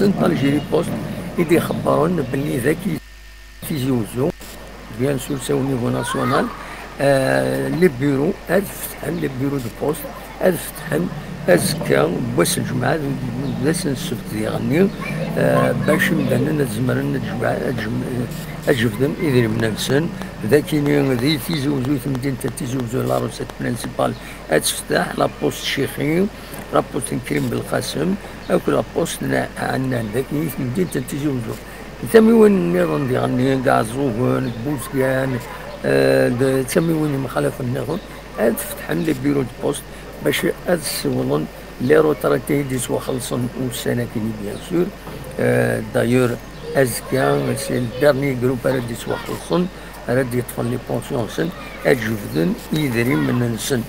الجيري بوست يدي يخبرون باللي ذاك تيزيوزو بيان سور سي او نيفو ناسيونال. لي بيرو هاد فتحن لي بيرو دو بوست هاد فتحن ازكا بواس الجمعة بلاس السبت ديالني باش مدانا تزمرن اجفدن اذا من نفسن ذاكيني ذي تيزوزو مدينة تيزوزو لاروسيت برينسيبال تفتح لا بوست شيخين لا بوست كريم بالقاسم او لا بوست عندنا ذاكي مدينة تيزوزو ثمي وين النظام ديالني كاع الزوغون بوزكان ثمي وين مخالف النظام تفتحن لي بيرو دو بوست باش تسولن لي روتراتي دي سوا خلصن والسنه كيني بيان سور. دايور ازكا سي الدارني جروب راه دي سوا خلصن راه يطفل لي بونسيون سن اجفدن يدري من نسن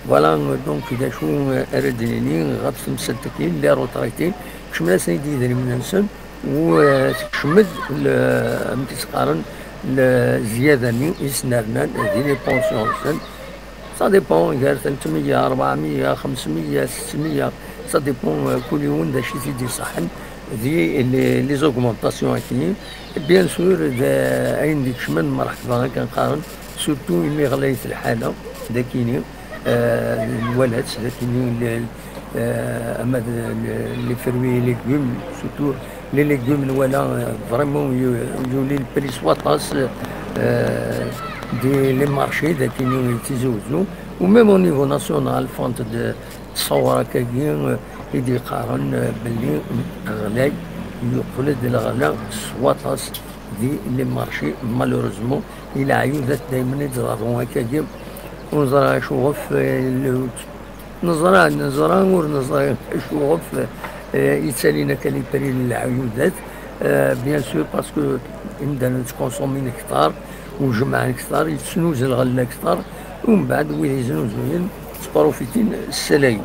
فوالا. دونك اذا شو اردني غطس مسلتكين لي روتراتي كشملا سيدي يدري من نسن وتكشمد متسقارن الزياده ني يسنرنا دي لي بونسيون سن سا ديبون غير 300 400 500 600 سا ديبون كل يوم دا شي تيدي صحن دي لي زوغمونطاسيون كاينين بيان سور اين ديك شمن مرحبا كنقارن سورتو اللي غليت الحاله دا كاينين الولاد دا كاينين اما لي فروي ليغوم سورتو لي ليغوم ولا فريمون يولي البري سواطاس دي لي مارشي دا كاينين تيزوزو وميم او نيفو ناسيونال فونت دو تصور كاين يدي يقارن باللي غلاي يقول دي الغلا سواطاس دي لي مارشي مالوروزمون الى عيودات دائما يتضررون هكاك ونزرع شوف نزرع ونزرع شوف يتسالينا كالي بري العيودات بيان سور باسكو عندنا تكونسومين كثار وجمع كثار يتسنوز الغله كثار ومن بعد وين يزنوزوين تبروفيتين السلايم.